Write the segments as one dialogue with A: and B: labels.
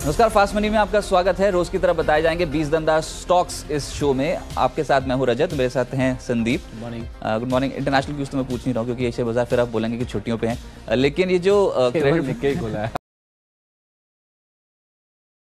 A: नमस्कार, fast money में आपका स्वागत है। रोज की तरह बताए जाएंगे 20 दमदार स्टॉक्स इस शो में। आपके साथ मैं हूं रजत, मेरे साथ हैं Sandeep. Good morning. International news तो मैं पूछ नहीं रहा हूं क्योंकि एशिया बाजार फिर आप बोलेंगे कि छुट्टियों पे हैं, लेकिन ये जो क्रेडिट
B: खोला है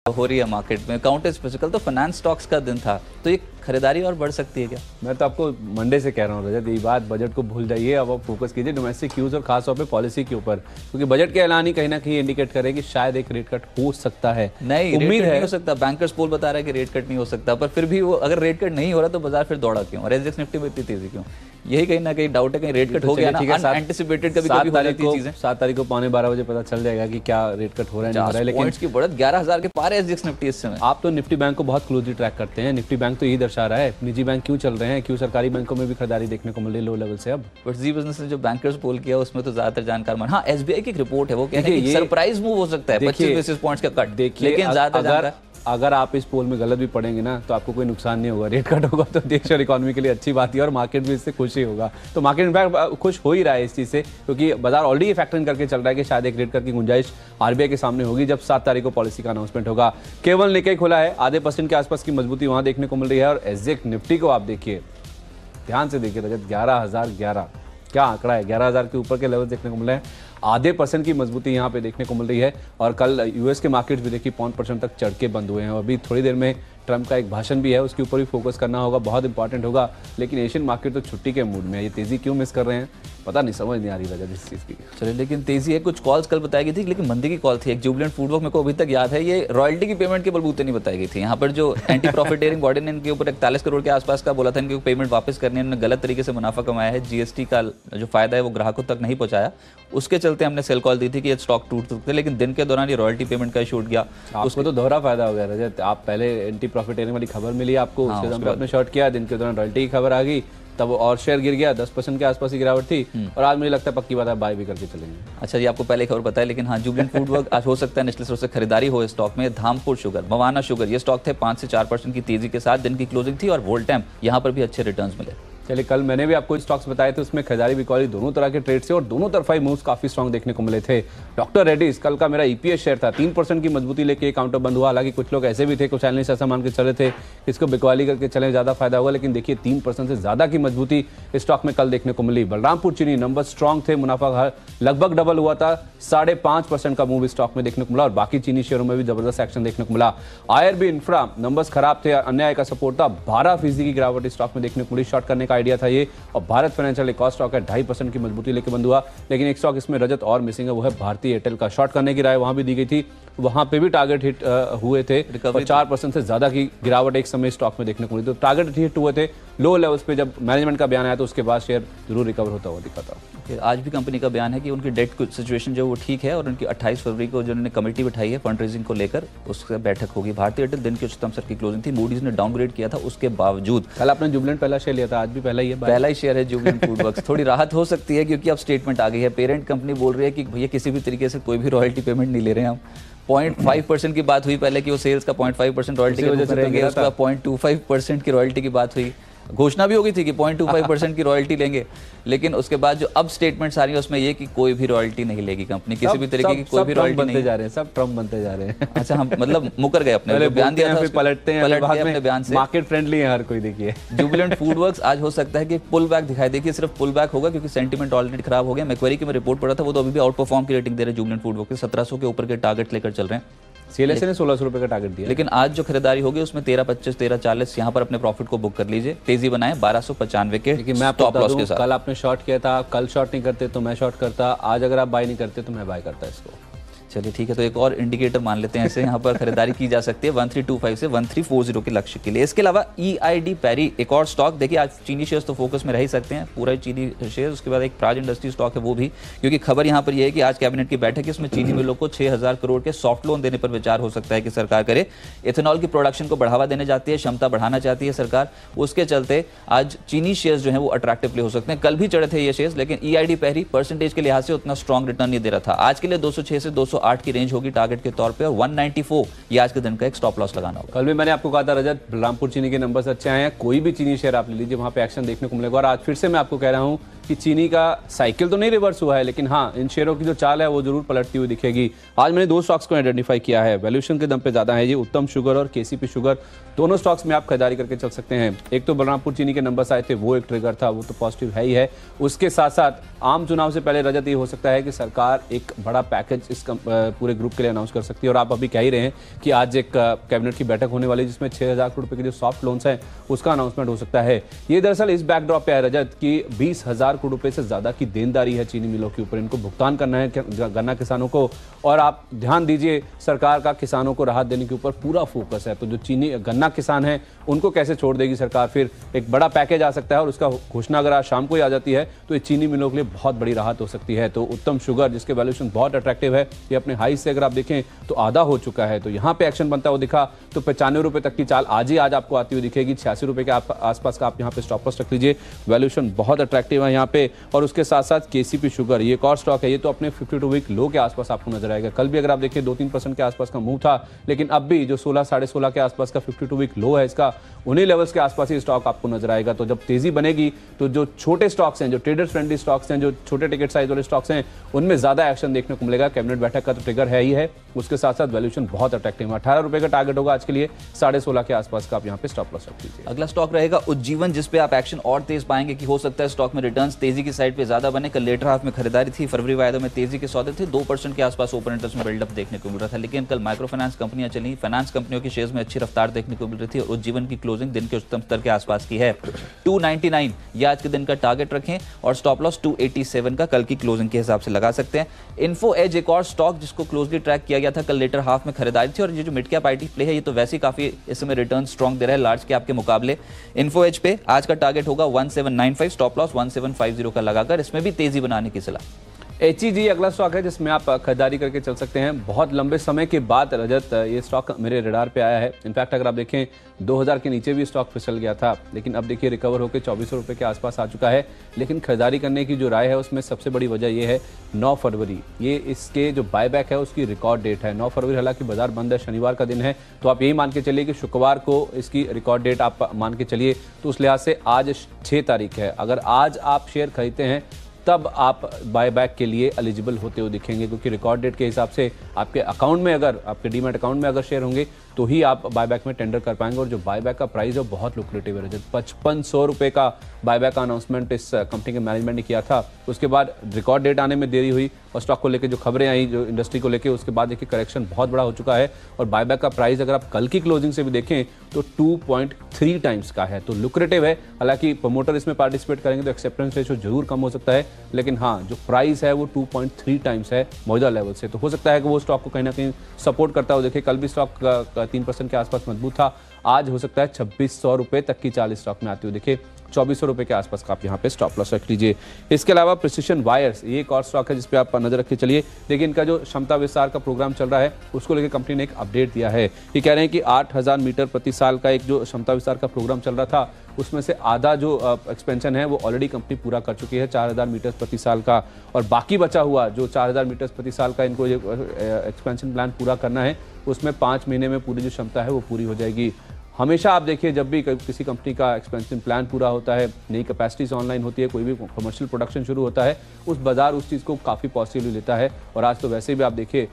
A: हो रही है मार्केट में, काउंटर स्पेसिकल तो फाइनेंस स्टॉक्स का दिन था, तो ये खरीदारी और बढ़ सकती है क्या?
B: मैं तो आपको मंडे से कह रहा हूँ रजत, ये बात बजट को भूल जाइए। अब आप फोकस कीजिए डोमेस्टिक क्यूज और खास तौर पे पॉलिसी के ऊपर, क्योंकि बजट के ऐलान ही कहीं ना कहीं इंडिकेट करे कि शायद एक रेट कट हो सकता है।
A: नहीं, उम्मीद है नहीं हो सकता। बैंकर्स पोल बता रहा है कि रेट कट नहीं हो सकता, पर फिर भी वो अगर रेट कट नहीं हो रहा तो बाजार फिर दौड़ा क्यों और एसजेएक्स निफ्टी में इतनी तेजी क्यों? यही कहीं ना कहीं डाउट है, कहीं रेट कट हो गया ना, अनएंटिसिपेटेड कभी कभी हो जाती है चीजें।
B: 7 तारीख को 12:15 बजे पता चल जाएगा कि क्या रेट कट हो रहा है नहीं हो रहा है। लेकिन
A: पॉइंट्स की बढ़त 11,000 के पार है एसजेएक्स निफ्टी इस समय।
B: आप तो निफ्टी बैंक को बहुत क्लोजली ट्रैक करते हैं। निफ्टी बैंक तो यही दर्शा रहा है निजी बैंक क्यों चल रहे हैं, क्यों सरकारी बैंकों में भी खरीदारी देखने को मिल रही है लो लेवल से। अब
A: बट जी बिजनेस ने जो बैंकर्स पोल किया उसमें तो ज्यादातर जानकार मान, हाँ एसबीआई की एक रिपोर्ट है, वो कह रहे हैं कि सरप्राइज मूव हो सकता है 25 बेसिस पॉइंट्स का कट।
B: लेकिन अगर आप इस पोल में गलत भी पड़ेंगे ना तो आपको कोई नुकसान नहीं होगा। रेट कट होगा तो देश और इकोनॉमी के लिए अच्छी बात है और मार्केट भी इससे खुश ही होगा। तो मार्केट इनफैक्ट खुश हो ही रहा है इस चीज़ से, क्योंकि बाजार ऑलरेडी फैक्टरिंग करके चल रहा है कि शायद एक रेट कट की गुंजाइश आरबीआई के सामने होगी जब 7 तारीख को पॉलिसी का अनाउंसमेंट होगा। केवल निक्केई खुला है, आधे % के आसपास की मजबूती वहां देखने को मिल रही है। और एसजेएक्स निफ्टी को आप देखिए, ध्यान से देखिए रजत, 11,011 क्या आंकड़ा है, 11,000 के ऊपर के लेवल देखने को मिल रहे हैं। आधे % की मजबूती यहाँ पे देखने को मिल रही है। और कल यूएस के मार्केट्स भी देखिए 0.5% तक चढ़ के बंद हुए हैं। और अभी थोड़ी देर में ट्रंप का एक भाषण भी है, उसके ऊपर भी फोकस करना होगा, बहुत इंपॉर्टेंट होगा। लेकिन एशियन मार्केट तो छुट्टी के मूड में है, ये तेजी क्यों मिस कर रहे हैं पता नहीं, समझ नहीं आ रही वजह इस चीज़ की।
A: चलिए, लेकिन तेजी है। कुछ कॉल्स कल बताई गई थी, लेकिन मंदी की कॉल थी। एक जुबिलेंट फूडवर्क मेरे को अभी तक याद है, ये रॉयल्टी की पेमेंट के बलबूते नहीं बताई गई थी। यहाँ पर जो एंटी प्रॉफिटेरिंग बॉडी ने इनके ऊपर 41 करोड़ के आसपास का बोला था इनकी पेमेंट वापस करनी है, इन्होंने गलत तरीके से मुनाफा कमाया है। जीएसटी का जो फायदा है वो ग्राहकों तक नहीं पहुंचाया, उसके चलते हमने सेल कॉल दी थी कि ये स्टॉक टूट सकते हैं। लेकिन दिन के दौरान ये रॉयल्टी पेमेंट का इशू उठ गया।
B: उसको तो दोहरा फायदा हो गया रजत। आप पहले एंटी प्रॉफिटेरिंग वाली खबर मिली आपको, उसके दौरान आपने शॉर्ट किया, दिन के दौरान रॉयल्टी की खबर आ गई, तब और शेयर गिर गया, 10% के आसपास की गिरावट थी। और आज मुझे लगता है पक्की बात है बाय भी करके चलेंगे।
A: अच्छा जी, आपको पहले खबर बताया, लेकिन हाँ, जुबिलेंट फूडवर्क आज हो सकता है निचले स्तर से खरीदारी हो इस स्टॉक में। धामपुर शुगर, मवाना शुगर, ये स्टॉक थे 5 से 4% की तेजी के साथ दिन की क्लोजिंग थी। और वोल्टेम, यहाँ पर भी अच्छे रिटर्न्स मिले।
B: चलिए, कल मैंने भी आपको स्टॉक्स बताए थे, उसमें खरीदारी बिकवाली दोनों तरह के ट्रेड से और दोनों तरफा ही मूव्स काफी स्ट्रांग देखने को मिले थे। डॉक्टर रेड्डीज, कल का मेरा ईपीएस शेयर था, 3% की मजबूती लेके काउंटर बंद हुआ। हालांकि कुछ लोग ऐसे भी थे, कुछ एनालिस्ट ऐसा मान के चले थे इसको बिकवाली करके चले ज्यादा फायदा होगा, लेकिन देखिए 3% से ज्यादा की मजबूती स्टॉक में कल देखने को मिली। बलरामपुर चीनी, नंबर स्ट्रांग थे, मुनाफा लगभग डबल हुआ था, 5.5% का मूव स्टॉक में देखने को मिला। और बाकी चीनी शेयरों में भी जबरदस्त एक्शन देखने को मिला। आईआरबी इंफ्रा, नंबर्स खराब थे, अन्य आय का सपोर्ट था, 12% की गिरावट स्टॉक में देखने को मिली। शॉर्ट करने का आइडिया था ये। और भारत फाइनेंशियल एक और स्टॉक है, 2.5% की मजबूती लेके बंद हुआ। लेकिन एक स्टॉक इसमें रजत और मिसिंग है, वो है भारतीय एयरटेल का। शॉर्ट करने की राय वहां भी दी गई थी, वहां पे भी टारगेट हिट हुए थे और 4% से ज्यादा की गिरावट एक समय स्टॉक में देखने को मिली। तो टारगेट हिट हुए थे लो लेवल्स पे। जब मैनेजमेंट का बयान आया तो उसके बाद शेयर जरूर रिकवर होता हुआ दिखा था।
A: आज भी कंपनी का बयान है कि उनकी डेट सिचुएशन जो वो ठीक है और उनकी 28 फरवरी को जो उन्होंने कमेटी बिठाई है फंड रेजिंग को लेकर, उससे बैठक होगी। भारतीय एयरटेल दिन की उच्चतम स्तर की क्लोजिंग थी, मूडीज ने डाउनग्रेड किया था, उसके बावजूद
B: कल आपने जुबिलेंट पहला शेयर लिया था, आज भी पहला ही है,
A: पहला ही शेयर है जुबिलेंट फूडवर्क्स। थोड़ी राहत हो सकती है क्योंकि अब स्टेटमेंट आ गई है, पेरेंट कंपनी बोल रही है कि भैया किसी भी तरीके से कोई भी रॉयल्टी पेमेंट नहीं ले रहे हैं हम। 0.5% की बात हुई पहले कि वो सेल्स का 0.5% रॉयल्टी की वजह से रहेंगे, उसके बाद 0.25% की रॉयल्टी की बात हुई। घोषणा भी हो गई थी कि 0.25% की रॉयल्टी लेंगे, लेकिन उसके बाद जो अब स्टेटमेंट्स आ रही है उसमें ये कि कोई भी रॉयल्टी नहीं लेगी कंपनी, किसी भी तरीके की कोई भी रॉयल्टी नहीं
B: जा रहे हैं, सब ट्रम्प बनते जा रहे हैं।
A: अच्छा, हम मतलब मुकर गए अपने बयान दिया था,
B: पलटते हैं अपने बयान से। मार्केट फ्रेंडली है हर कोई। देखिए
A: जुबिलेंट फूडवर्क्स आज हो सकता है कि पुल बैक दिखाई देखिए, सिर्फ पुल बैक होगा क्योंकि सेंटीमेंट ऑलरेडी खराब हो गया। मैक्वेरी की मैं रिपोर्ट पढ़ा था, वो तो अभी भी आउट परफॉर्म की रेटिंग दे रहे हैं जुबिलेंट फूडवर्क्स, 1700 के ऊपर के टारगेट लेकर चल रहे हैं।
B: सीएलएसए ने 1600 रुपए का टारगेट दिया।
A: लेकिन आज जो खरीदारी होगी उसमें 13.25, 13.40 यहाँ पर अपने प्रॉफिट को बुक कर लीजिए, तेजी बनाएं 1295 के।
B: लेकिन मैं टॉप लॉस के साथ, कल आपने शॉर्ट किया था, कल शॉर्ट नहीं करते तो मैं शॉर्ट करता, आज अगर आप बाय नहीं करते तो मैं बाय करता इसको।
A: चलिए ठीक है, तो एक और इंडिकेटर मान लेते हैं, ऐसे यहाँ पर खरीदारी की जा सकती है 1325 से 1340 के लक्ष्य के लिए। इसके अलावा ईआईडी पैरी, एक और स्टॉक। देखिए आज चीनी शेयर्स तो फोकस में रह ही सकते हैं, पूरा चीनी शेयर। उसके बाद एक प्राज इंडस्ट्री स्टॉक है वो भी, क्योंकि खबर यहाँ पर यह है कि आज कैबिनेट की बैठक है, इसमें चीनी मिलों को 6,000 करोड़ के सॉफ्ट लोन देने पर विचार हो सकता है कि सरकार करे। इथेनॉल की प्रोडक्शन को बढ़ावा देने जाती है, क्षमता बढ़ाना चाहती है सरकार, उसके चलते आज चीनी शेयर्स जो है वो अट्रैक्टिवली हो सकते हैं। कल भी चढ़े थे ये शेयर्स, लेकिन ईआईडी पैरी परसेंटेज के लिहाज से उतना स्ट्रॉन्ग रिटर्न नहीं दे रहा था। आज के लिए 206 से 208 108 की रेंज होगी टारगेट के तौर पे, और 194 ये आज के दिन का एक स्टॉप लॉस लगाना होगा।
B: कल भी मैंने आपको कहा था रजत, बलरामपुर चीनी के नंबर्स अच्छे आए हैं, कोई भी चीनी शेयर आप ले लीजिए, वहां पे एक्शन देखने को मिलेगा। और आज फिर से मैं आपको कह रहा हूं कि चीनी का साइकिल तो नहीं रिवर्स हुआ है, लेकिन हाँ, इन शेयरों की जो चाल है वो जरूर पलटती हुई दिखेगी। आज मैंने 2 स्टॉक्स को आइडेंटिफाई किया है, वैल्यूएशन के दम पे ज्यादा है, ये उत्तम शुगर और केसीपी शुगर। दोनों स्टॉक्स में आप खरीदारी करके चल सकते हैं। एक तो बलरामपुर चीनी के नंबर्स आए थे, वो एक ट्रिगर था, वो तो पॉजिटिव है ही है। उसके साथ साथ आम चुनाव से पहले रजत, ये हो सकता है कि सरकार एक बड़ा पैकेज इस पूरे ग्रुप के लिए अनाउंस कर सकती है। और आप अभी कह ही रहे हैं कि आज एक कैबिनेट की बैठक होने वाली है जिसमें 6000 करोड़ रुपए के जो सॉफ्ट लोन्स हैं उसका अनाउंसमेंट हो सकता है। ये दरअसल इस बैकड्रॉप पे है रजत कि 20,000 करोड़ रुपए से ज्यादा की देनदारी है चीनी मिलों के ऊपर, इनको भुगतान करना है गन्ना किसानों को। और आप ध्यान दीजिए, सरकार का किसानों को राहत देने के ऊपर पूरा फोकस है। तो जो चीनी गन्ना किसान है उनको कैसे छोड़ देगी सरकार? फिर एक बड़ा पैकेज आ सकता है और उसका घोषणा अगर आज शाम को ही आ जाती है तो ये चीनी मिलों के लिए बहुत बड़ी राहत हो सकती है। तो उत्तम शुगर जिसके वैल्यूएशन बहुत अट्रैक्टिव है, ये अपने हाई से अगर आप देखें तो आधा हो चुका है, तो यहाँ पे एक्शन बनता हुआ दिखा। तो 95 रुपए तक की चाल आज आपको आती हुई दिखेगी। 86 रुपए के आसपास का आप यहाँ पे स्टॉप लॉस रख लीजिए, वैल्यूएशन बहुत अट्रैक्टिव है यहाँ पे। और उसके साथ साथ केसीपी शुगर, ये एक और स्टॉक है, ये तो अपने 52 वीक लो के आसपास आपको नजर आएगा। कल भी अगर आप देखिए 2-3% के आसपास का मूव था, लेकिन अब भी जो 16 साढ़े 16 के आसपास का 52 वीक लो है इसका, उन्हीं लेवल्स के आसपास ही स्टॉक आपको नजर आएगा। तो जब तेजी बनेगी तो जो छोटे स्टॉक्स हैं, जो ट्रेडर्स फ्रेंडली स्टॉक्स हैं, जो छोटे टिकट साइज वाले स्टॉक्स हैं, उनमें ज्यादा एक्शन देखने को मिलेगा। कैबिनेट बैठक का तो ट्रिगर है ही है, उसके साथ साथ वैल्यूएशन बहुत अट्रैक्टिव है। 18 रुपए का टारगेट होगा आज के लिए, 16.5 के आसपास का आप यहाँ पे स्टॉप लॉस रख लीजिए।
A: अगला स्टॉक रहेगा उज्जीवन, जिसपे आप एक्शन और तेज पाएंगे कि हो सकता है स्टॉक में रिटर्न्स तेजी की साइड पे ज्यादा बने। कल लेटर हाफ में खरीदारी थी, फरवरी वायदे में तेजी के सौदे थे, 2% के आसपास ओपन इंटरेस्ट में बिल्डअप देखने को मिल रहा था। लेकिन कल माइक्रो फाइनेंस कंपनियां चली, फाइनेंस कंपनियों के शेयर्स में अच्छी रफ्तार देखने को मिल रही थी और उज्जीवन की क्लोजिंग दिन के उच्चतम स्तर के आसपास की है। 299 ये आज के दिन का टारगेट रखें और स्टॉप लॉस 287 का कल की क्लोजिंग के हिसाब से लगा सकते हैं। इन्फो एज एक और स्टॉक जिसको क्लोजली ट्रैक किया गया था, कल लेटर हाफ में खरीदारी थी। और ये जो मिड कैप आईटी प्ले है, ये तो वैसे ही काफी इस समय रिटर्न स्ट्रॉन्ग दे रहा है लार्ज कैप के मुकाबले। इन्फो एज पे आज का टारगेट होगा 1795, स्टॉप लॉस 1750 का लगाकर इसमें भी तेजी बनाने की सलाह।
B: HEG अगला स्टॉक है जिसमें आप खरीदारी करके चल सकते हैं। बहुत लंबे समय के बाद रजत ये स्टॉक मेरे रडार पे आया है। इनफैक्ट अगर आप देखें 2000 के नीचे भी स्टॉक फिसल गया था, लेकिन अब देखिए रिकवर होकर 2400 रुपये के आसपास आ चुका है। लेकिन खरीदारी करने की जो राय है उसमें सबसे बड़ी वजह ये है 9 फरवरी, ये इसके जो बायबैक है उसकी रिकॉर्ड डेट है 9 फरवरी। हालांकि बाजार बंद है, शनिवार का दिन है, तो आप यही मान के चलिए कि शुक्रवार को इसकी रिकॉर्ड डेट आप मान के चलिए। तो उस लिहाज से आज 6 तारीख है, अगर आज आप शेयर खरीदते हैं तब आप बायबैक के लिए एलिजिबल होते हुए दिखेंगे, क्योंकि रिकॉर्ड डेट के हिसाब से आपके अकाउंट में, अगर आपके डीमैट अकाउंट में अगर शेयर होंगे तो ही आप बायबैक में टेंडर कर पाएंगे। और जो बायबैक का प्राइस है वो बहुत लुक्रेटिव है। 5500 रुपये का बायबैक का अनाउंसमेंट इस कंपनी के मैनेजमेंट ने किया था। उसके बाद रिकॉर्ड डेट आने में देरी हुई और स्टॉक को लेकर जो खबरें आई जो इंडस्ट्री को लेकर, उसके बाद देखिए करेक्शन बहुत बड़ा हो चुका है। और बायबैक का प्राइस अगर आप कल की क्लोजिंग से भी देखें तो 2.3 टाइम्स का है, तो लुक्रेटिव है। हालांकि प्रमोटर इसमें पार्टिसिपेट करेंगे तो एक्सेप्टेंस रेशो जरूर कम हो सकता है, लेकिन हाँ जो प्राइस है वो 2.3 टाइम्स है मौजूदा लेवल से। तो हो सकता है कि वो स्टॉक को कहीं ना कहीं सपोर्ट करता हो। देखिए कल भी स्टॉक 3% के आसपास मजबूत था, आज हो सकता है 2600 रुपये तक की 40 स्टॉक में आती हुई देखिए। 2400 रुपये के आसपास का आप यहाँ पे स्टॉप लॉस रख लीजिए। इसके अलावा प्रिसिशन वायर्स, ये एक और स्टॉक है जिस पे आप नजर रखिए चलिए। देखिए इनका जो क्षमता विस्तार का प्रोग्राम चल रहा है उसको लेकर कंपनी ने एक अपडेट दिया है। ये कह रहे हैं कि 8000 मीटर प्रति साल का एक जो क्षमता विस्तार का प्रोग्राम चल रहा था उसमें से आधा जो एक्सपेंशन है वो ऑलरेडी कंपनी पूरा कर चुकी है, 4000 मीटर प्रति साल का। और बाकी बचा हुआ जो 4000 मीटर प्रति साल का इनको एक्सपेंशन प्लान पूरा करना है, उसमें 5 महीने में पूरी जो क्षमता है वो पूरी हो जाएगी। हमेशा आप देखिए जब भी किसी कंपनी का एक्सपेंशन प्लान पूरा होता है, नई कैपेसिटीज ऑनलाइन होती है, कोई भी कमर्शियल प्रोडक्शन शुरू होता है, उस बाजार उस चीज़ को काफ़ी पॉजिटिवली लेता है। और आज तो वैसे भी आप देखिए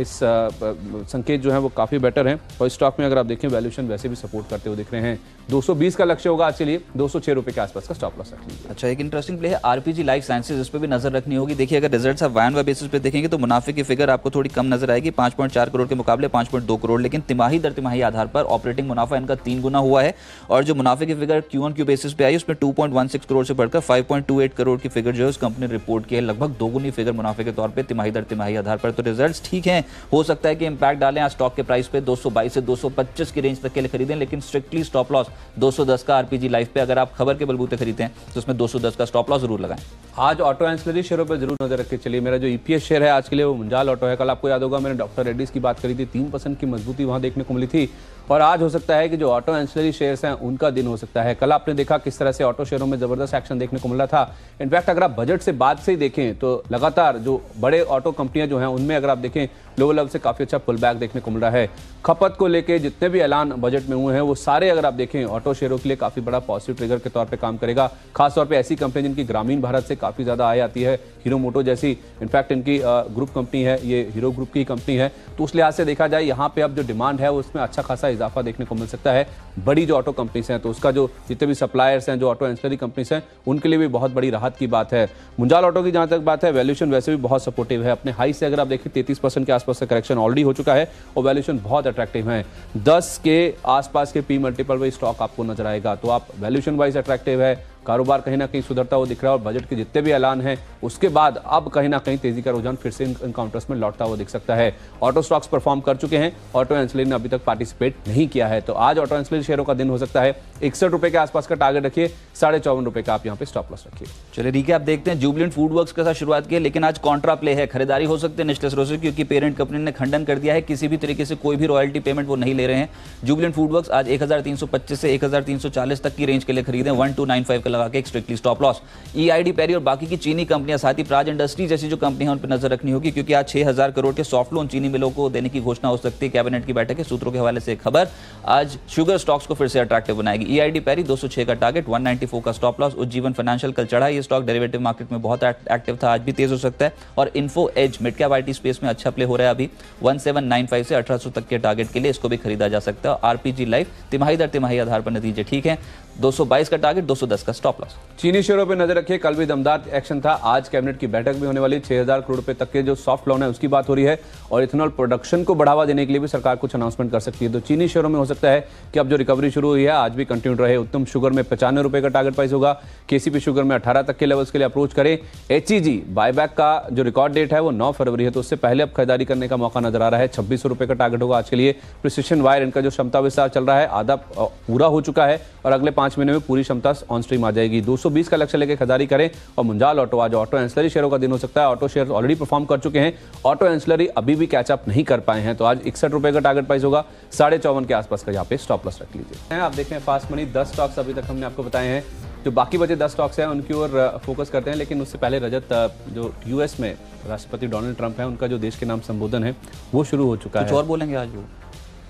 B: इस संकेत जो है वो काफ़ी बेटर हैं। और स्टॉक में अगर आप देखें वैल्यूएशन वैसे भी सपोर्ट करते हुए दिख रहे हैं। 220 का लक्ष्य होगा आज के लिए, 206 रुपये के आसपास का स्टॉप लॉस रख लीजिए।
A: अच्छा, एक इंटरेस्टिंग प्ले है आरपीजी लाइफ साइंसेज, इस पर भी नजर रखनी होगी। देखिए अगर रिजल्ट्स आप वाई बेसिस पे देखेंगे तो मुनाफे की फिगर आपको थोड़ी कम नजर आएगी, 5.4 करोड़ के मुकाबले 5.2 करोड़, लेकिन तिमाही दर तिमाही आधार पर ऑपरेटिंग मुनाफा इनका 3 गुना हुआ है। और जो मुनाफे की फिगर Q1Q बेसिस पे आई उसमें 2.16 करोड़ से बढ़कर 5.28 करोड़ की फिगर जो है उस कंपनी ने रिपोर्ट की है, लगभग दोगुनी फिगर मुनाफे के तौर पे तिमाही दर तिमाही आधार पर। तो रिजल्ट्स ठीक हैं, हो सकता है कि इंपैक्ट डालें आज स्टॉक के प्राइस पे 222 से 225 की रेंज तक के लिए खरीदें, लेकिन स्ट्रिक्टली स्टॉप लॉस 210 का आरपीजी लाइफ पे अगर आप खबर के बलबूते खरीदते हैं तो उसमें 210 का स्टॉप लॉस जरूर लगाएं।
B: आज ऑटो एंसिलरी शेयरों पर जरूर नजर रख के चलिए। मेरा जो ईपीएस शेयर है आज के लिए वो मुंजाल ऑटो है। कल आपको याद होगा मैंने डॉक्टर रेड्डीज की बात करी थी, 3% की मजबूती वहां देखने को मिली थी। और आज हो सकता है कि जो ऑटो एंसिलरी शेयर्स हैं उनका दिन हो सकता है। कल आपने देखा किस तरह से ऑटो शेयरों में जबरदस्त एक्शन देखने को मिल रहा था। इनफैक्ट अगर आप बजट से बाद से ही देखें तो लगातार जो बड़े ऑटो कंपनियां जो हैं उनमें अगर आप देखें लोअर लेवल से काफी अच्छा पुल बैक देखने को मिल रहा है। खपत को लेके जितने भी ऐलान बजट में हुए हैं वो सारे अगर आप देखें ऑटो शेयरों के लिए काफी बड़ा पॉजिटिव ट्रिगर के तौर पे काम करेगा। खासतौर पे ऐसी कंपनी जिनकी ग्रामीण भारत से काफी ज्यादा आय आती है, हीरो मोटो जैसी, इनफैक्ट इनकी ग्रुप कंपनी है, ये हीरो ग्रुप की कंपनी है। तो उस लिहाज से देखा जाए यहाँ पे अब जो डिमांड है उसमें अच्छा खासा इजाफा देखने को मिल सकता है। बड़ी जो ऑटो कंपनीज हैं तो उसका जो जितने भी सप्लायर्स हैं, जो ऑटो एंसिलरी कंपनीज हैं, उनके लिए भी बहुत बड़ी राहत की बात है। मुंजाल ऑटो की जहां तक बात है, वैल्यूएशन वैसे भी बहुत सपोर्टिव है। अपने हाई से अगर आप देखिए 33% के आसपास का करेक्शन ऑलरेडी हो चुका है और वैल्यूएशन बहुत अट्रैक्टिव है। 10 के आसपास के पी मल्टीपल पे स्टॉक आपको नजर आएगा। तो आप वैल्यूएशन वाइज अट्रैक्टिव है, कारोबार कहीं ना कहीं सुधरता हुआ दिख रहा है और बजट के जितने भी ऐलान हैं उसके बाद अब कहीं ना कहीं तेजी का रुझान फिर से इन काउंटर्स में लौटता हुआ दिख सकता है। ऑटो स्टॉक्स परफॉर्म कर चुके हैं, ऑटो एंसिलरी ने अभी तक पार्टिसिपेट नहीं किया है। तो आज ऑटो एंसिलरी शेयरों का दिन हो सकता है। 61 रुपए के आसपास का टारगेट रखिए, 54.5 रुपए का आप यहाँ पे स्टॉप लॉस रखिए।
A: चलिए ठीक है, आप देखते हैं जुबिलेंट फूडवर्क्स के साथ शुरुआत की है, लेकिन आज कॉन्ट्रा प्ले है। खरीदारी हो सकती है नेस्ले से क्योंकि पेरेंट कंपनी ने खंडन कर दिया है, किसी भी तरीके से कोई भी रॉयल्टी पेमेंट वो नहीं ले रहे हैं। जुबिलेंट फूडवर्क्स आज 1325 से 1340 तक की रेंज के लिए खरीदें, 1295 का लगा के एक स्ट्रिक्टली स्टॉप लॉस। ईआईडी पैरी और बाकी की चीनी कंपनियां, साथ ही प्राज इंडस्ट्री जैसी जो कंपनी है उन पर नजर रखनी होगी क्योंकि आज 6000 करोड़ के सॉफ्ट लोन चीनी मिलों को देने की घोषणा हो सकती है। कैबिनेट की बैठक के सूत्रों के हवाले से एक खबर आज शुगर स्टॉक्स को फिर से अट्रैक्टिव बनाएगी। ईआईडी पैरी 206 का टारगेट, 194 का स्टॉप लॉस। उज्जीवन फाइनेंशियल कल चढ़ा, ये स्टॉक डेरिवेटिव मार्केट में बहुत एक्टिव था, आज भी तेज हो सकता है। और Info Edge mid cap IT space में अच्छा प्ले हो रहा है अभी, 1795 से 1800 तक के टारगेट के लिए इसको भी खरीदा जा सकता है। आरपीजी लाइफ तिमाही दर तिमाही आधार पर नतीजे ठीक है, 222 का टारगेट, 210 का स्टॉप लॉस।
B: चीनी शेयरों पर नजर रखिए, कल भी दमदार एक्शन था। आज कैबिनेट की बैठक भी होने वाली, 6000 करोड़ रुपए तक के जो सॉफ्ट लोन है उसकी बात हो रही है और इथेनॉल प्रोडक्शन को बढ़ावा देने के लिए भी सरकार कुछ अनाउंसमेंट कर सकती है। तो चीनी शेयरों में हो सकता है कि अब जो रिकवरी शुरू हुई है आज भी कंटिन्यू रहे। उत्तम शुगर में 95 रुपए का टारगेट प्राइस होगा, केसीपी शुगर में 18 तक के लेवल्स के लिए अप्रोच करें। एचईजी बायबैक का जो रिकॉर्ड डेट है वो 9 फरवरी है, तो उससे पहले अब खरीदारी करने का मौका नजर आ रहा है। 2600 रुपए का टारगेट होगा आज के लिए। प्रिसिशन वायर इनका जो क्षमता विस्तार चल रहा है आधा पूरा हो चुका है और अगले 5 महीने में पूरी क्षमता ऑन स्ट्रीम आ जाएगी। 220 का लक्ष्य लेकर खरीदारी करें। और मुंजाल ऑटो, आज ऑटो एंसिलरी शेयरों का दिन हो सकता है। ऑटो शेयर ऑलरेडी परफॉर्म कर चुके हैं, ऑटो एंसिलरी अभी भी कैचअप नहीं कर पाए हैं। तो आज 61 रुपए का टारगेट प्राइस होगा, 54.5 के आसपास का यहाँ पे स्टॉप लॉस रख लीजिए। आप देखें फास्ट मनी 10 स्टॉक्स अभी तक हमने आपको बताए हैं। जो बाकी बचे 10 स्टॉक्स हैं उनकी ओर फोकस करते हैं, लेकिन उससे पहले रजत, जो यूएस में राष्ट्रपति डोनाल्ड ट्रंप है उनका जो देश के नाम संबोधन है वो शुरू हो चुका है।
A: कुछ और बोलेंगे आज वो,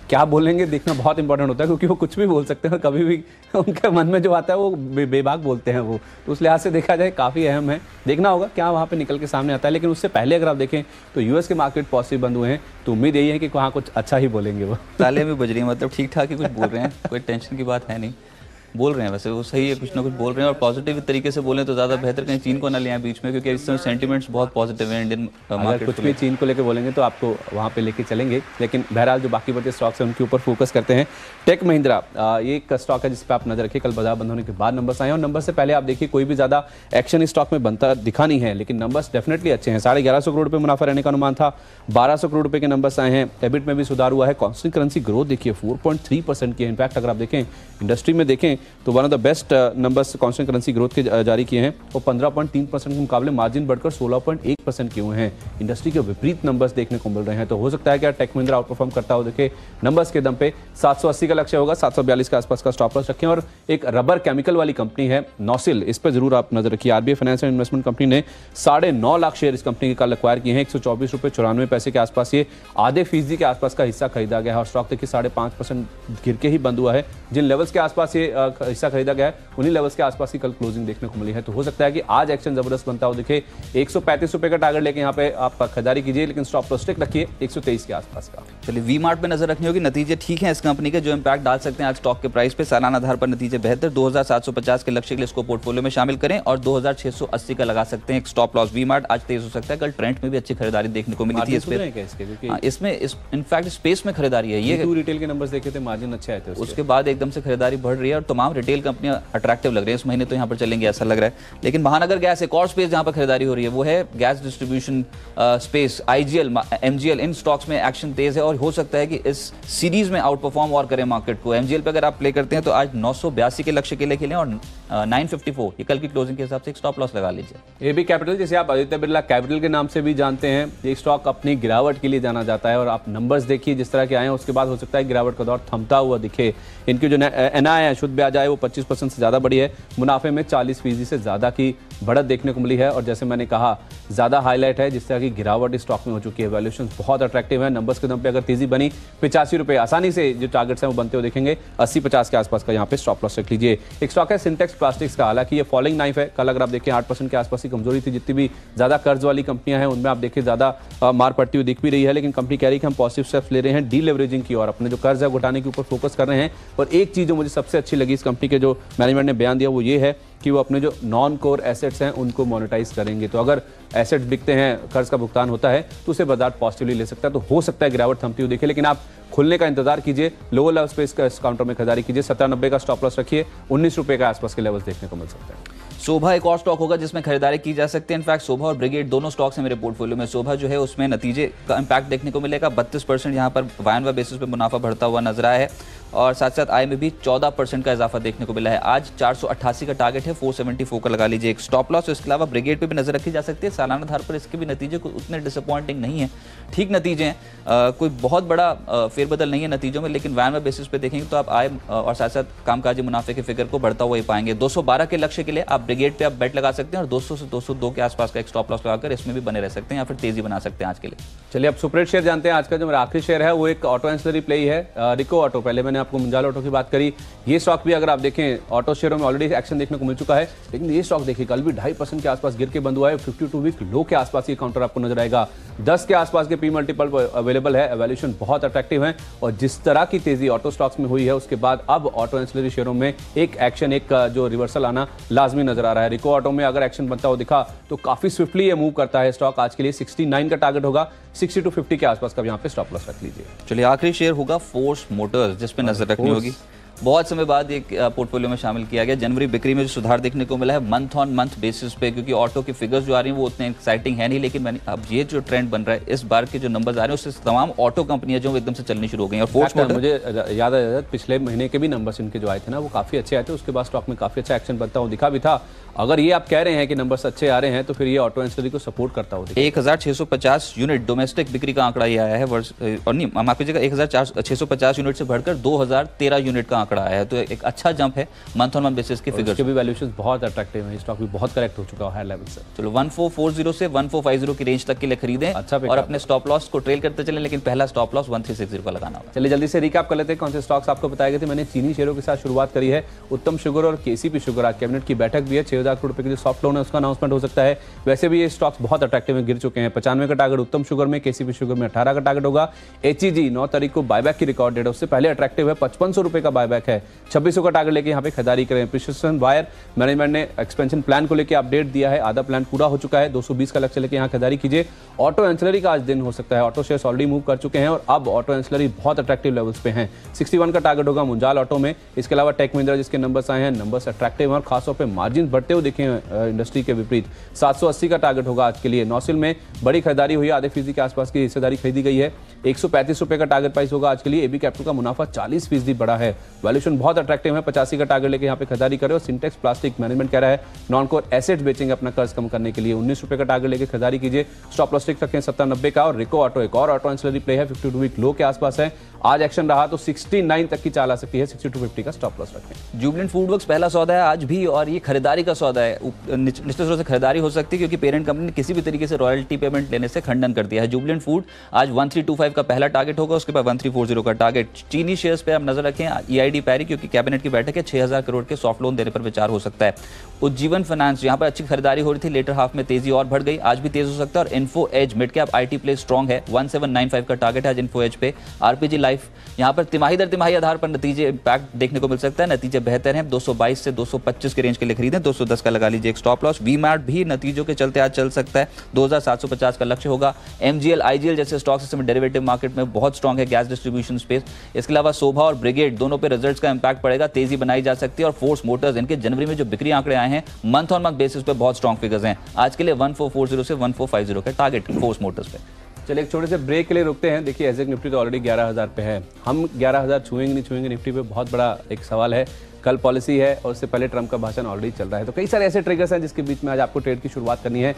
B: क्या बोलेंगे देखना बहुत इंपॉर्टेंट होता है क्योंकि वो कुछ भी बोल सकते हैं और कभी भी उनके मन में जो आता है वो बेबाक बोलते हैं वो। तो उस लिहाज से देखा जाए काफ़ी अहम है, देखना होगा क्या वहाँ पे निकल के सामने आता है। लेकिन उससे पहले अगर आप देखें तो यूएस के मार्केट पॉजिटिव बंद हुए हैं, तो उम्मीद यही है कि वहाँ कुछ अच्छा ही बोलेंगे वो।
A: ताले में बज रही है, मतलब ठीक ठाक ही कुछ बोल रहे हैं, कोई टेंशन की बात है नहीं, बोल रहे हैं वैसे वो सही है, कुछ ना कुछ बोल रहे हैं और पॉजिटिव तरीके से बोलें तो ज़्यादा बेहतर। कहीं चीन को ना ले आए बीच में क्योंकि इस समय सेंटिमेंट्स बहुत पॉजिटिव है इंडियन मार्केट।
B: कुछ भी चीन को लेकर बोलेंगे तो आपको वहाँ पे लेके चलेंगे, लेकिन बहरहाल जो बाकी बचे स्टॉक्स हैं उनके ऊपर फोकस करते हैं। टेक महिंद्रा ये एक स्टॉक है जिस पर आप नजर रखिए, कल बाजार बंद होने के बाद नंबर्स आए और नंबर से पहले आप देखिए कोई भी ज़्यादा एक्शन इस स्टॉक में बनता दिखा नहीं है, लेकिन नंबर्स डेफिनेटली अच्छे हैं। 1150 करोड़ रुपये मुनाफा रहने का अनुमान था, 1200 करोड़ रुपये के नंबर्स आए हैं। एबिट में भी सुधार हुआ है। कॉन्स्टेंट करेंसी ग्रोथ देखिए 4.3% की है। इनफैक्ट अगर आप देखें इंडस्ट्री में देखें तो one of the best numbers constant currency growth के जारी किए हैं और 15.3% के मुकाबले मार्जिन बढ़कर 16.1% के हुए हैं। इंडस्ट्री के विपरीत नंबर्स देखने को मिल रहे हैं, तो हो सकता है कि टेक महिंद्रा आउट परफॉर्म करता हो। देखिए नंबर्स के दम पे 780 का लक्ष्य होगा, 742 के आसपास का स्टॉप लॉस रखें। और एक रबर केमिकल वाली कंपनी है नॉसिल, इस पर जरूर आप नजर रखिए। RBI finance and investment company ने 9.5 लाख शेयर इस कंपनी के कल एक्वायर किए हैं। 124 रुपये 94 पैसे के आसपास ये आधे फीसदी के आसपास का हिस्सा खरीदा गया है और स्टॉक देखिए 5.5% गिर के ही बंद हुआ है। जिन लेवल्स के आसपास ये हिस्सा खरीदा गया है उन्हीं लेवल्स के आसपास की कल क्लोजिंग देखने को मिली है। तो हो सकता है कि आज एक्शन जबरदस्त बनता हो। देखिए 135 रुपए का टारगेट लेके यहाँ पे आप खरीदारी कीजिए, लेकिन स्टॉप लॉस स्टिक रखिए 123 के आसपास का।
A: चलिए वी मार्ट पे नजर रखनी होगी, नतीजे ठीक हैं इस कंपनी के जो इंपैक्ट डाल सकते हैं आज स्टॉक के प्राइस पे। सालाना आधार पर नतीजे बेहतर, 2750 के लक्ष्य के लिए इसको पोर्टफोलियो में शामिल करें और 2680 का लगा सकते हैं एक स्टॉप लॉस। वी मार्ट आज तेज हो सकता है, कल ट्रेंड में भी अच्छी खरीदारी देखने को मिली थी इस पे। इसमें इनफैक्ट स्पेस में खरीदारी है, ये
B: रिटेल के नंबर्स देखे थे, मार्जिन अच्छे आए थे,
A: उसके बाद एकदम से खरीदारी बढ़ रही है। और तो तमाम रिटेल कंपनियां अट्रैक्टिव लग रही है इस महीने, तो यहाँ पर चलेंगे ऐसा लग रहा है। लेकिन महानगर गैस एक और स्पेस जहाँ पर खरीदारी हो रही है वो है gas distribution space, IGL, MGL, इन स्टॉक्स में एक्शन तेज है और हो सकता है कि इस सीरीज में आउट परफॉर्म और करें मार्केट को। MGL पे अगर आप प्ले करते हैं तो आज 982 के लक्ष्य के लिए खेलें और 954 ये कल की क्लोजिंग के हिसाब से एक स्टॉप लॉस लगा लीजिए।
B: AB कैपिटल, जिसे आप आदित्य बिरला कैपिटल के नाम से भी जानते हैं, ये स्टॉक अपनी गिरावट के लिए जाना जाता है और आप नंबर्स देखिए जिस तरह के आए हैं उसके बाद हो सकता है गिरावट का दौर थमता हुआ दिखे। इनकी जो NI है, शुद्ध ब्याज आय, वो 25% से ज़्यादा बढ़ी है। मुनाफे में 40% से ज़्यादा की बढ़त देखने को मिली है और जैसे मैंने कहा ज़्यादा हाईलाइट है जिस तरह की गिरावट इस स्टॉक में हो चुकी है। वैल्यूएशन बहुत अट्रैक्टिव है। नंबर्स के दम पे अगर तेजी बनी 85 रुपये आसानी से जो टारगेट्स हैं वो बनते हुए देखेंगे। 80-50 के आसपास का यहाँ पे स्टॉप लॉस रख लीजिए। एक स्टॉक है सिंटेक्स प्लास्टिक्स का, हालांकि ये फॉलिंग नाइफ है। कल अगर आप देखें 8% के आसपास की कमजोरी थी। जितनी भी ज़्यादा कर्ज वाली कंपनियां हैं उनमें आप देखिए ज़्यादा मार पड़ती हुई दिख भी रही है, लेकिन कंपनी कह रही है कि हम पॉजिटिव स्टेप्स ले रहे हैं डीलेवरेजिंग की और अपने जो कर्ज है घटाने के ऊपर फोकस कर रहे हैं। और एक चीज़ जो मुझे सबसे अच्छी लगी इस कंपनी के जो मैनेजमेंट ने बयान दिया वो ये है कि वो अपने जो नॉन कोर एसेट्स हैं उनको मोनेटाइज करेंगे। तो अगर एसेट्स बिकते हैं, कर्ज का भुगतान होता है तो उसे बाजार पॉजिटिवली ले सकता है। तो हो सकता है गिरावट थमती हुई दिखे, लेकिन आप खुलने का इंतजार कीजिए। लोअर लेवल पे इसका इस काउंटर में खरीदारी कीजिए। 70-90 का स्टॉप लॉस रखिए। 19 रुपये के आसपास के लेवल्स देखने को मिल सकते हैं।
A: शोभा एक और स्टॉक होगा जिसमें खरीदारी की जा सकती है। इनफैक्ट शोभा और ब्रिगेड दोनों स्टॉक्स हैं मेरे पोर्टफोलियो में। शोभा जो है उसमें नतीजे का इंपैक्ट देखने को मिलेगा। 32% यहाँ पर वायन बेसिस पे मुनाफा बढ़ता हुआ नजर आया है और साथ साथ आय में भी 14% का इजाफा देखने को मिला है। आज 488 का टारगेट है, 474 का लगा लीजिए एक स्टॉप लॉस। इसके अलावा ब्रिगेड पे भी नजर रखी जा सकती है। सालाना आधार पर इसके भी नतीजे को उतने डिसअपॉइंटिंग नहीं है, ठीक नतीजे हैं, कोई बहुत बड़ा फेरबदल नहीं है नतीजों में। लेकिन वायन बेसिस पे देखेंगे तो आप आय और साथ साथ कामकाजी मुनाफे के फिगर को बढ़ता हुआ ही पाएंगे। 212 के लक्ष्य के लिए आप ब्रिगेड पे आप बेट लगा सकते हैं और 200 से 202 के आसपास का एक स्टॉप लॉस लगाकर इसमें भी बने रह सकते हैं या फिर तेजी बना सकते हैं आज के लिए।
B: चलिए अब सुपरेट शेयर जानते हैं। आज का जो मेरा आखिरी शेयर है वो एक ऑटो एंसिलरी प्ले ही है, रिको ऑटो। पहले मैंने आपको मुंजाल ऑटो की बात करी। ये स्टॉक भी अगर आप देखें ऑटो शेयरों में ऑलरेडी एक्शन देखने को मिल चुका है, लेकिन ये स्टॉक देखिए कल भी 2.5% के आसपास गिर के बंद हुआ है। 52 वीक लो के आसपास ये काउंटर आपको नजर आएगा। 10 के आसपास के पी मल्टीपल अवेलेबल है। वैल्यूएशन बहुत अट्रैक्टिव है और जिस तरह की तेजी ऑटो स्टॉक्स में हुई है उसके बाद अब ऑटो एंसिलरी शेयरों में एक एक्शन, एक जो रिवर्सल आना लाजमी नजर आ रहा है। रिको ऑटो में अगर एक्शन बनता हो दिखा तो काफी स्विफ्टली ये मूव करता है स्टॉक। आज के लिए 69 का टारगेट होगा। 60 to 50 के आसपास का यहाँ पे स्टॉप लॉस रख लीजिए।
A: चलिए आखिरी शेयर होगा फोर्स मोटर्स, जिस पे नजर रखनी होगी। बहुत समय बाद एक पोर्टफोलियो में शामिल किया गया। जनवरी बिक्री में जो सुधार देखने को मिला है मंथ ऑन मंथ बेसिस पे, क्योंकि ऑटो की फिगर्स जो आ रही हैं वो उतने एक्साइटिंग है नहीं, लेकिन अब ये जो ट्रेंड बन रहा है इस बार के जो नंबर्स आ रहे हैं उससे तमाम ऑटो कंपनियां जो एकदम से चलनी शुरू हो गई। और फोर्स मोटर,
B: मुझे याद है पिछले महीने के भी नंबर्स इनके जो आए थे ना वो काफी अच्छे आए थे। उसके बाद स्टॉक में काफी अच्छा एक्शन बनता हुआ दिखा भी था। अगर ये आप कह रहे हैं कि नंबर्स अच्छे आ रहे हैं तो फिर ये ऑटो एंसिलरी को सपोर्ट करता हुआ
A: 1650 यूनिट डोमेस्टिक बिक्री का आंकड़ा ये आया है और नहीं माफ कीजिएगा 1650 यूनिट से बढ़कर 2013 यूनिट का आंकड़ा आया है। तो एक अच्छा जंप है मंथ ऑन मंथ बेसिस के फिगर्स।
B: के भी वैल्यूएशन बहुत अट्रैक्टिव है। स्टॉक भी बहुत करेक्ट हो चुका है हाई लेवल से।
A: चलो 1440 से 1450 की रेंज तक के लिए खरीदें
B: अच्छा
A: और अपने स्टॉप लॉस को ट्रेल करते चलें, लेकिन पहला स्टॉप लॉस 1360 का लगाना होगा।
B: चलिए जल्दी से रिकैप कर लेते हैं कौन से स्टॉक्स आपको बताए गए थे। मैंने चीनी शेयरों के साथ शुरुआत करी है। उत्तम शुगर और केसीपी शुगर, आज कैबिनेट की बैठक भी है। 6000 करोड़ रुपए की जो सॉफ्ट लोन है उसका अनाउंसमेंट हो सकता है। वैसे भी ये स्टॉक्स बहुत अट्रैक्टिव में गिर चुके हैं। 95 का टारगेट उत्तम शुगर में, केसीपी शुगर में 18 का टारगेट होगा। HEG 9 तारीख को बायबैक की रिकॉर्ड डेट है, उससे पहले अट्रैक्टिव है। 5500 रुपए का बायबैक है। 2600 का टारगेट लेके यहाँ पे खरीदारी करें। प्रिसिशन वायर मैनेजमेंट ने एक्सपेंशन प्लान को लेकर अपडेट दिया है। आधा प्लान पूरा हो चुका है। 220 का लक्ष्य लेके यहाँ खरीदारी कीजिए। ऑटो एंसिलरी का आज दिन हो सकता है। ऑटो शेयर्स ऑलरेडी मूव कर चुके हैं और अब ऑटो एंसिलरी बहुत अट्रैक्टिव लेवल्स पे हैं। 61 का टारगेट होगा मुंजाल ऑटो में। इसके अलावा टेक महिंद्रा जिसके नंबर्स आए हैं, नंबर्स अट्रैक्टिव हैं और खासतौर पे मार्जिन बढ़ते हुए दिखे इंडस्ट्री के विपरीत। 780 का टारगेट होगा आज के लिए। नौसिल में बड़ी खरीदारी हुई है, आधे फीसदी के आसपास की हिस्सेदारी खरीदी गई है। 135 रुपए का टारगेट प्राइस होगा आज के लिए। एबी कैपिटल का मुनाफा 40% बढ़ा है। वैल्यूएशन बहुत अट्रैक्टिव है। 85 का टारगेट लेके यहाँ पे खरीदारी करें। और सिंटेक्स प्लास्टिक मैनेजमेंट कह रहा है नॉन कोर एसेट्स बेचेंगे अपना कर्ज कम करने के लिए। 19 रुपए का टारगेट लेके खरीदारी कीजिए। स्टॉप लॉस स्टिक रखें 70-90 का। और रिको ऑटो एक और ऑटो एंसिलरी प्ले है, 52 वीक लो के आसपास है। आज एक्शन रहा तो 69 तक की चाल आ सकती है। 60-50 का स्टॉप लॉस रखें।
A: जुबलेंट फूडवर्क्स पहला सौदा है आज भी और ये खरीदारी का सौदा है। निश्चित रूप से खरीदारी हो सकती है क्योंकि पेरेंट कंपनी ने किसी भी तरीके से रॉयल्टी पेमेंट लेने से खंडन कर दिया है। जुबलेंट फूड आज 1325 का पहला टारगेट होगा, उसके बाद 1340 का टारगेट। चीनी शेयर्स पे आप नजर रखें। EID पैरी क्योंकि कैबिनेट की बैठक है, 6000 करोड़ के सॉफ्ट लोन देने पर विचार हो सकता है। उज्जीवन फाइनेंस यहाँ पर अच्छी खरीदारी हो रही थी, लेटर हाफ में तेजी और बढ़ गई, आज भी तेज हो सकता है। और Info Edge mid cap IT play strong है, 1795 का टारगेट है आज इन्फो एज पे। RPG लाइफ यहाँ पर तिमाही दर तिमाही आधार पर नतीजे इंपैक्ट देखने को मिल सकता है। नतीजे बेहतर हैं, 222 से 225 के रेंज के लिए खरीदें। 210 का लगा लीजिए एक स्टॉप लॉस। वीमार्ट भी नतीजों के चलते आज चल सकता है, 2750 का लक्ष्य होगा। MGL IGL जैसे स्टॉक्स इस समय डेरिवेटिव मार्केट में बहुत स्ट्रॉन्ग है, गैस डिस्ट्रीब्यूशन स्पेस। इसके अलावा शोभा और ब्रिगेड दोनों पे रिजल्ट्स का इंपैक्ट पड़ेगा, तेजी बनाई जा सकती है। और फोर्स मोटर्स, इनके जनवरी में जो बिक्री आंकड़े आए हैं मंथ ऑन मंथ बेसिस पे बहुत स्ट्रॉन्ग फिगर्स हैं। आज के लिए 1440 से 1450 का टारगेट फोर्स मोटर्स पे।
B: चलिए एक छोटे से ब्रेक के लिए रुकते हैं। देखिए एसएक्स निफ्टी तो ऑलरेडी 11,000 पे है, हम 11,000 छुएंगे नहीं छुएंगे निफ्टी पे, बहुत बड़ा एक सवाल है। कल पॉलिसी है और उससे पहले ट्रंप का भाषण ऑलरेडी चल रहा है, तो कई सारे ऐसे ट्रिगर्स हैं जिसके बीच में आज आपको ट्रेड की शुरुआत करनी है।